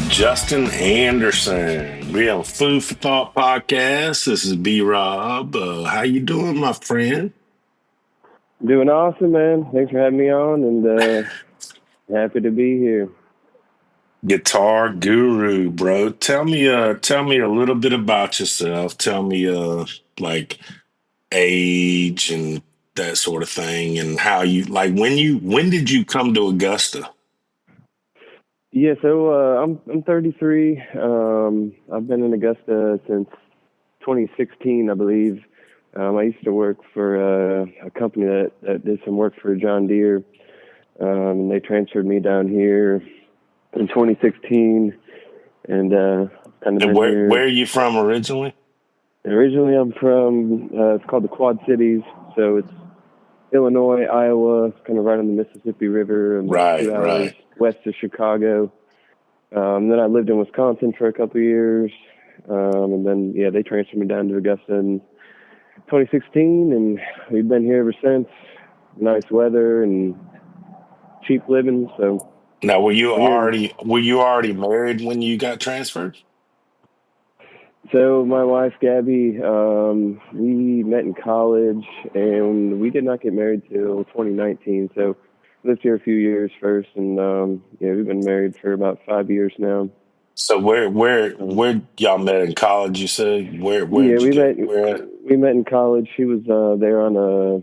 Justin Anderson. We have a Food for Thought podcast. This is B Rob. How you doing, my friend? Doing awesome, man. Thanks for having me on, and happy to be here. Guitar guru, bro. Tell me a little bit about yourself. Tell me like age and that sort of thing and how you like when did you come to Augusta? Yeah, so I'm 33. I've been in Augusta since 2016, I believe. I used to work for a company that did some work for John Deere. And they transferred me down here in 2016, and kind of And been where here. are you from originally? Originally, I'm from it's called the Quad Cities, so it's Illinois, Iowa, kind of right on the Mississippi River, and like Right, 2 hours right. west of Chicago. Then I lived in Wisconsin for a couple of years, and then they transferred me down to Augusta in 2016, and we've been here ever since. Nice weather and cheap living, so Now, were you we're here. already married when you got transferred? So my wife Gabby, we met in college, and we did not get married till 2019. So lived here a few years first, and we've been married for about 5 years now. So where where Um, where y'all met in college? You said yeah, where'd you go? Where at? we met in college. She was there on a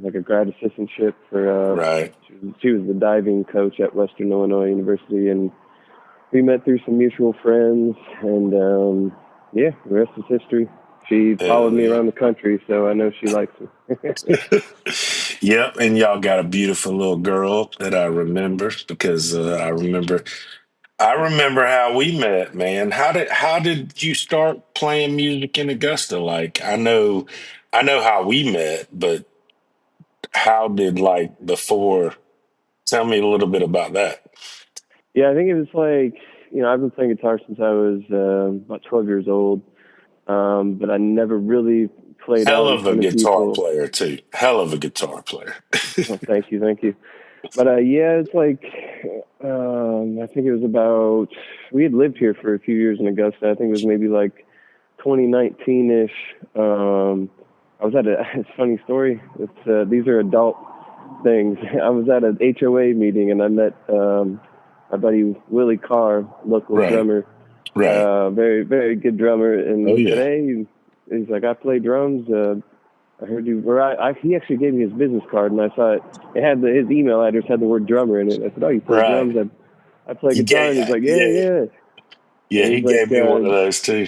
like a grad assistantship for Right. she was the diving coach at Western Illinois University, and we met through some mutual friends, and the rest is history. She followed Hell me yeah. around the country, so I know she likes me. Yep, and y'all got a beautiful little girl that I remember because I remember how we met, man. How did you start playing music in Augusta? Like I know how we met, but how did like before? Tell me a little bit about that. Yeah, I think it was like, I've been playing guitar since I was about 12 years old, but I never really played Hell out in of a front of guitar people. player too. Hell of a guitar player. Oh, thank you, thank you. But it's like, I think it was about, we had lived here for a few years in Augusta. I think it was maybe like 2019-ish. I was at it's a funny story. These are adult things. I was at an HOA meeting, and I met my buddy Willie Carr, local Right, drummer, right. very very good drummer, and Oh he said, yeah. "Hey," he's like, "I play drums. I heard you." He actually gave me his business card, and I saw it. It had his email address had the word drummer in it. I said, "Oh, you play Right. drums?" I play You guitar, gave and he's like, "Yeah, yeah. yeah." Yeah, And he he's like, gave me one of those too.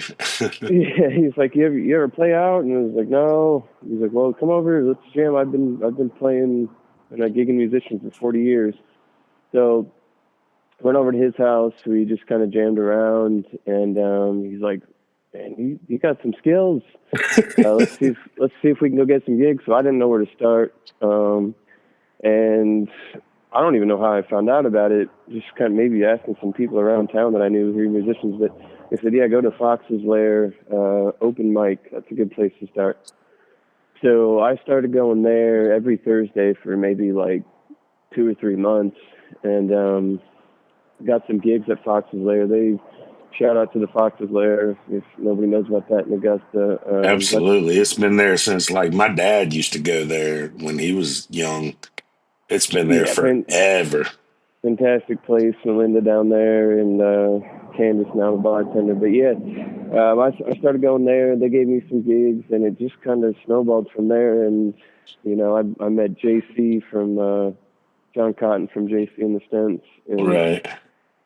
"Yeah." He's like, "You ever play out?" And I was like, "No." He's like, "Well, come over, let's jam. I've been playing and a gigging musician for 40 years." So went over to his house. We just kind of jammed around, and he's like, "Man, you got some skills. Let's see if we can go get some gigs." So I didn't know where to start, and I don't even know how I found out about it. Just kind of maybe asking some people around town that I knew who were musicians. But they said, "Yeah, go to Fox's Lair open mic. That's a good place to start." So I started going there every Thursday for maybe like 2 or 3 months, and got some gigs at Fox's Lair. They shout out to the Fox's Lair if nobody knows about that in Augusta. That's Absolutely. It's been there since like my dad used to go there when he was young. It's been there yeah, forever. fantastic place. Melinda down there, and Candace now the bartender. But yeah, I started going there. They gave me some gigs, and it just kind of snowballed from there. And I met JC from John Cotton from JC and the Stents, and Right.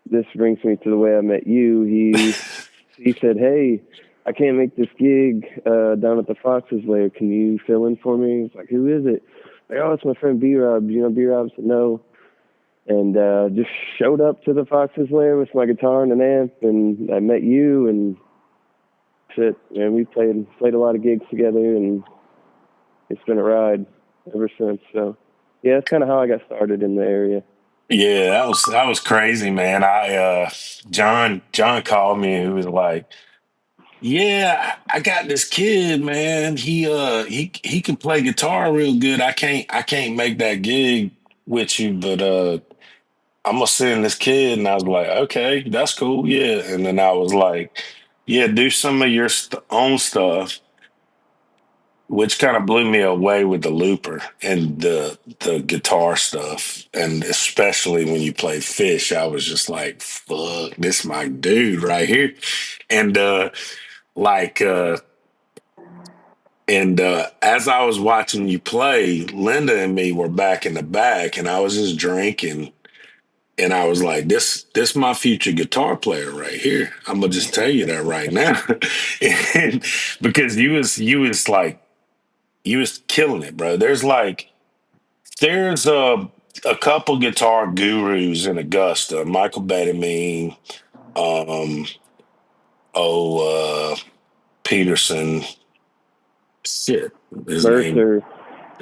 this brings me to the way I met you. He said, "Hey, I can't make this gig down at the Fox's Lair. Can you fill in for me?" It's like, "Who is it?" Like, "Oh, it's my friend B Rob. Do you know B Rob?" I said, "No." And just showed up to the Fox's Lair with my guitar and an amp, and I met you, and it. And we played a lot of gigs together, and it's been a ride ever since. So yeah, that's kind of how I got started in the area. Yeah, that was crazy, man. John called me and he was like, "Yeah, I got this kid, man. He can play guitar real good. I can't make that gig with you, but I'm gonna send this kid." And I was like, "Okay, that's cool, yeah." And then I was like, "Yeah, do some of your own stuff," which kind of blew me away with the looper and the guitar stuff, and especially when you played Fish, I was just like, "Fuck, this my dude right here." And like as I was watching you play, Linda and me were back in the back, and I was just drinking, and I was like, "This my future guitar player right here. I'm gonna just tell you that right now," and because you was like you was killing it, bro. There's a couple guitar gurus in Augusta, Michael Bedamine, um, Peterson, shit, his name Mercer.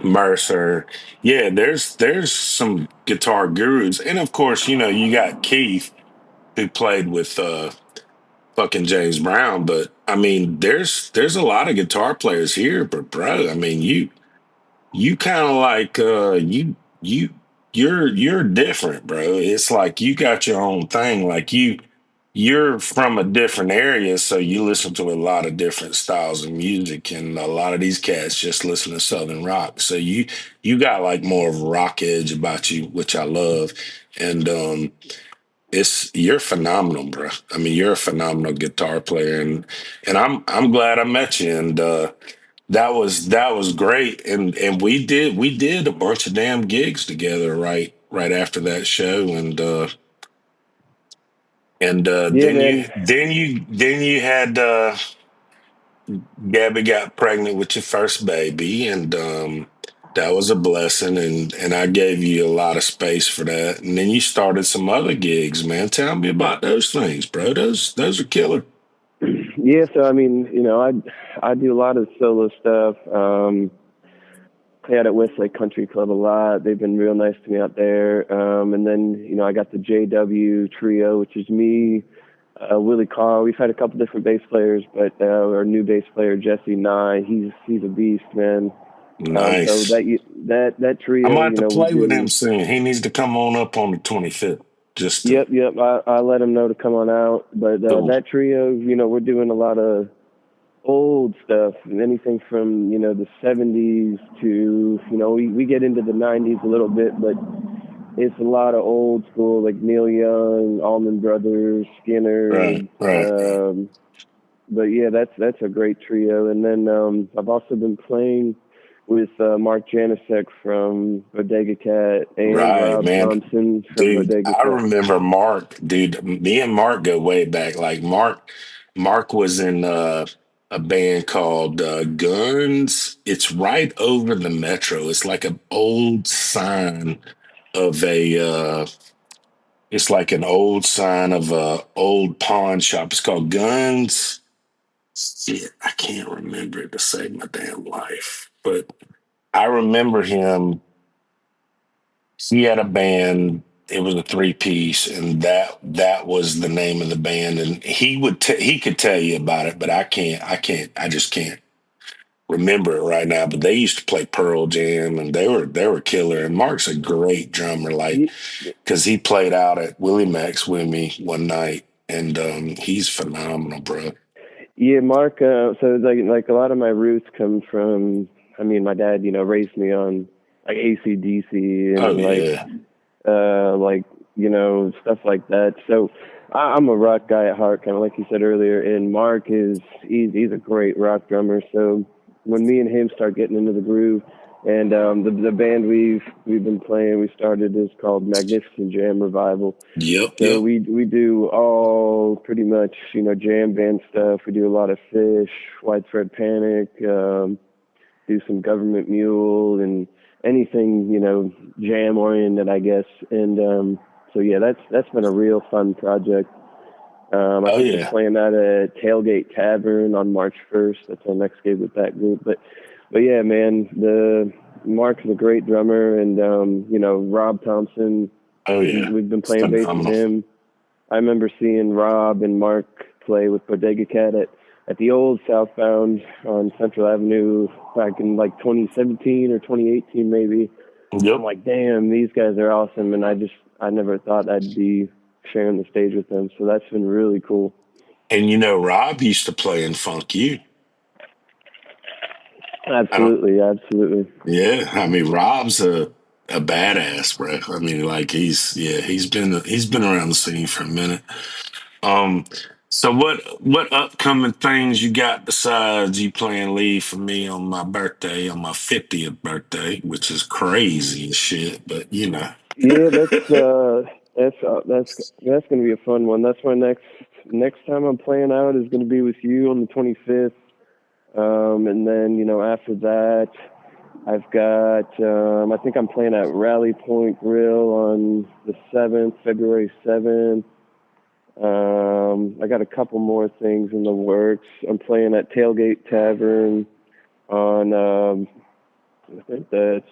Mercer. Yeah, there's some guitar gurus, and of course, you got Keith who played with fucking James Brown. But I mean, there's a lot of guitar players here, but bro, I mean, you kind of like you you're different, bro. It's like you got your own thing. Like you're from a different area, so you listen to a lot of different styles of music, and a lot of these cats just listen to southern rock. So you got like more of a rock edge about you, which I love. And it's you're phenomenal, bro. I mean, you're a phenomenal guitar player, and I'm glad I met you. And that was great, and we did a bunch of damn gigs together right after that show, and Yeah, then you man. then you then you had Gabby got pregnant with your first baby, and that was a blessing, and I gave you a lot of space for that, and then you started some other gigs, man. Tell me about those things, bro. Those are killer. Yeah, so I mean, I do a lot of solo stuff. Play out at Westlake Country Club a lot. They've been real nice to me out there. And then I got the JW trio, which is me, Willie Carr. We've had a couple different bass players, but our new bass player Jesse Nye, he's a beast, man. So Nice. that I'm trio, gonna have to we play with him do. soon. He needs to come on up on the 25th. Just to Yep. I let him know to come on out. But cool. that trio, we're doing a lot of old stuff, anything from the 70s to we get into the 90s a little bit, but it's a lot of old school like Neil Young, Allman Brothers, Skinner. Right, right. But yeah, that's a great trio. And then I've also been playing with Mark Janicek from Bodega Cat and Right, Rob man. Thompson from Dude, Bodega I Cat. remember Mark, dude. Me and Mark go way back. Like Mark was in a band called Guns. It's right over the metro. It's like an old sign of a it's like an old sign of a old pawn shop. It's called Guns. Shit, I can't remember it to save my damn life. But I remember him. He had a band. It was a three piece, and that was the name of the band. And he could tell you about it, but I just can't remember it right now. But they used to play Pearl Jam, and they were killer. And Mark's a great drummer, like Ye- because he played out at Willie Max with me one night, and he's phenomenal, bro. Yeah, Mark. So like a lot of my roots come from. I mean, my dad, raised me on like AC/DC Oh and yeah, like stuff like that. So I'm a rock guy at heart, kind of like you said earlier. And Mark he's a great rock drummer. So when me and him start getting into the groove, and the band we've been playing, we started is called Magnificent Jam Revival. yep, So yep. we do all pretty much jam band stuff. We do a lot of Fish, Widespread Panic, do some Government Mule, and anything jam oriented, I guess. And so yeah, that's been a real fun project. I Oh think I'm yeah. playing at a Tailgate Tavern on March 1st. That's our next gig with that group. But yeah, man, the Mark's a great drummer, and Rob Thompson. Oh yeah. We've been It's playing bass with phenomenal. him. I remember seeing Rob and Mark play with Bodega Cat at the old Southbound on Central Avenue back in like 2017 or 2018 maybe. I'm Yep. like, damn, these guys are awesome, and I never thought I'd be sharing the stage with them. So that's been really cool. And Rob used to play in Funk U. I don't. Absolutely, absolutely. Yeah, I mean Rob's a badass, bro. I mean, like he's been around the scene for a minute. Um, so what upcoming things you got besides you playing lead for me on my birthday, on my 50th birthday, which is crazy as shit, but Yeah, that's gonna be a fun one. That's my next time I'm playing out is gonna be with you on the 25th. And then after that, I've got I think I'm playing at Rally Point Grill on the 7th, February 7th. I got a couple more things in the works. I'm playing at Tailgate Tavern on I think that's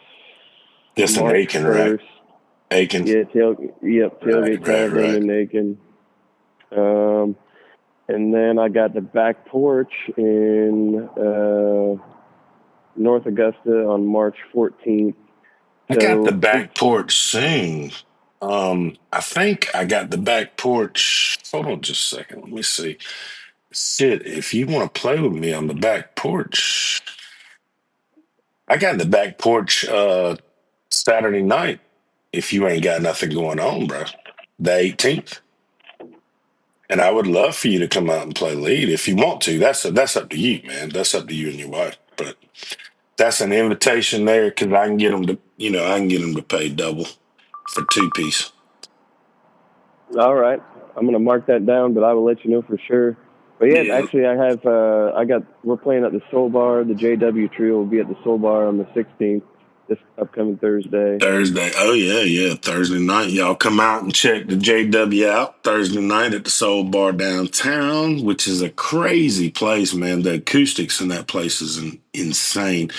just an March Aiken, right? 1st. Aiken. Right, Tailgate right, Tavern right. in Aiken. Um, and then I got the back porch in North Augusta on March 14th. I got the So it's back porch soon. I think I got the back porch. Hold on just a second. Let me see. Shit, if you want to play with me on the back porch, I got the back porch Saturday night. If you ain't got nothing going on, bro, the 18th. And I would love for you to come out and play lead if you want to. That's up to you, man. That's up to you and your wife. But that's an invitation there because I can get them to, I can get them to pay double for two piece. all right. I'm gonna mark that down, but I will let you know for sure. But yeah, Yeah, actually, we're playing at the Soul Bar. The JW Trio will be at the Soul Bar on the 16th, this upcoming Thursday. Thursday. Oh yeah, yeah. Thursday night. Y'all come out and check the JW out Thursday night at the Soul Bar downtown, which is a crazy place, man. The acoustics in that place is insane.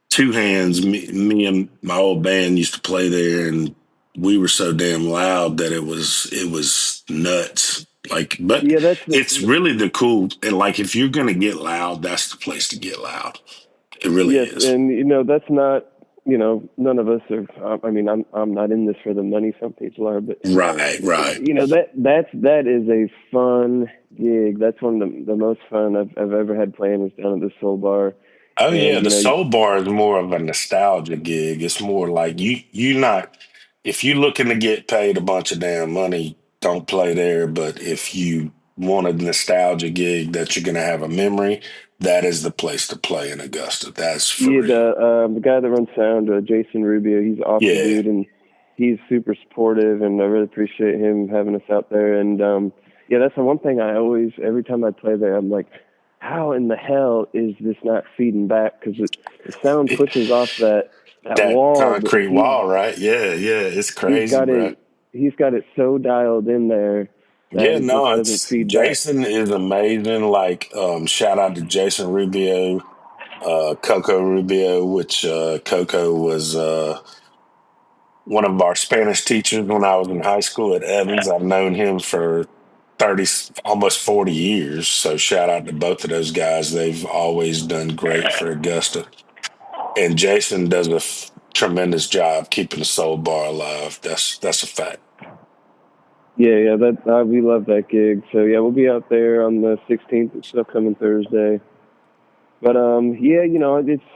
Two hands, me and my old band used to play there and we were so damn loud that it was nuts. Like, but Yeah, that's it's really the cool and like if you're gonna get loud, that's the place to get loud. It really yes, is. and that's not none of us are. I mean, I'm not in this for the money. Some people are, but Right, right. that is a fun gig. That's one of the most fun I've ever had playing was down at the Soul Bar, Oh yeah, and the Soul Bar is more of a nostalgia gig. It's more like you not if you looking to get paid a bunch of damn money, don't play there. But if you want a nostalgia gig that you're gonna have a memory, that is the place to play in Augusta. That's for yeah, real. the guy that runs sound, Jason Rubio, he's an awesome Yeah. dude, and he's super supportive, and I really appreciate him having us out there. And yeah, that's the one thing I always, every time I play there, I'm like, how in the hell is this not feeding back? Because the sound pushes off that That wall, but concrete wall, right? Yeah, yeah. It's he's crazy, got bro. it he's got it so dialed in there that Yeah, it just no, doesn't it's feed back. Jason is amazing. Like, shout out to Jason Rubio, Coco Rubio, which Coco was one of our Spanish teachers when I was in high school at Evans. I've known him for 30, almost 40 years. So shout out to both of those guys. They've always done great for Augusta. And Jason does a tremendous job keeping the soul bar alive. That's a fact. Yeah, that we love that gig. So yeah, we'll be out there on the 16th. It's upcoming Thursday. But yeah,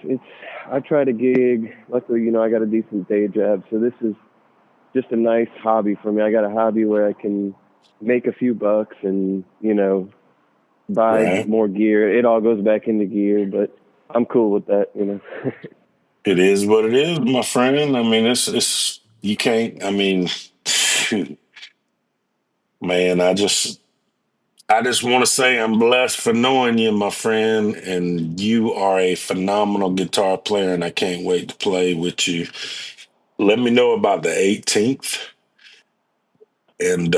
it's I try to gig. Luckily, I got a decent day job, so this is just a nice hobby for me. I got a hobby where I can make a few bucks and buy Right. more gear. It all goes back into gear, but I'm cool with that. It is what it is, my friend. I mean, it's you can't. I mean, shoot, man. I just want to say I'm blessed for knowing you, my friend, and you are a phenomenal guitar player, and I can't wait to play with you. Let me know about the 18th, and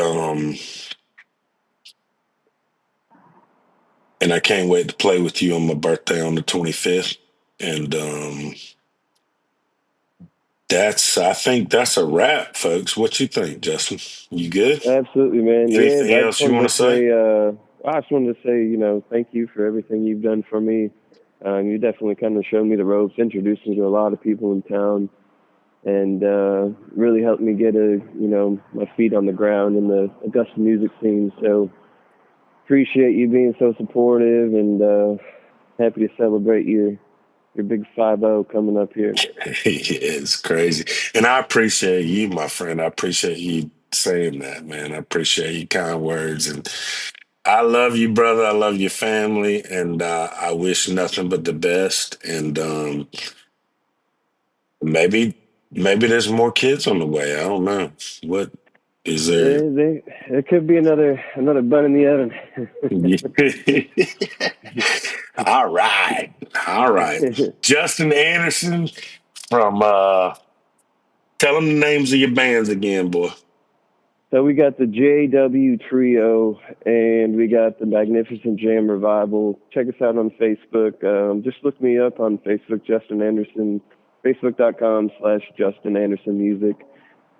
And I can't wait to play with you on my birthday on the 25th. And I think that's a wrap, folks. What you think, Justin? You good? Absolutely, man. Yeah, Anything I else just you wanted want to to say? say, thank you for everything you've done for me. You definitely kind of showed me the ropes, introduced me to a lot of people in town, and really helped me get my feet on the ground in the Augusta music scene. So appreciate you being so supportive, and happy to celebrate your big 5-0 coming up here. It's crazy. And I appreciate you, my friend. I appreciate you saying that, man. I appreciate your kind words. And I love you, brother. I love your family. And I wish nothing but the best. And maybe there's more kids on the way. I don't know. What is there? There could be another bun in the oven. All right. All right. Justin Anderson from tell them the names of your bands again, boy. So we got the JW Trio, and we got the Magnificent Jam Revival. Check us out on Facebook. Just look me up on Facebook, Justin Anderson, facebook.com/Justin Anderson Music.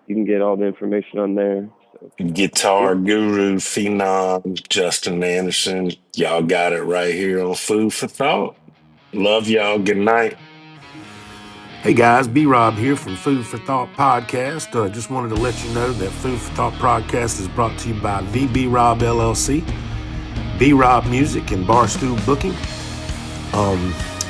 You can get all the information on there. So, Guitar yeah. guru, phenom, Justin Anderson. Y'all got it right here on Food for Thought. Love y'all. Good night. Hey guys, B-Rob here from Food for Thought Podcast. Just wanted to let you know that Food for Thought Podcast is brought to you by The B-Rob LLC, B-Rob Music, and Barstool Booking.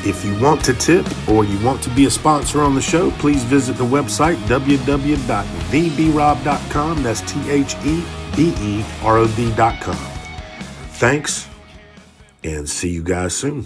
If you want to tip or you want to be a sponsor on the show, please visit the website www.theberob.com. That's TheBerod.com. Thanks, and see you guys soon.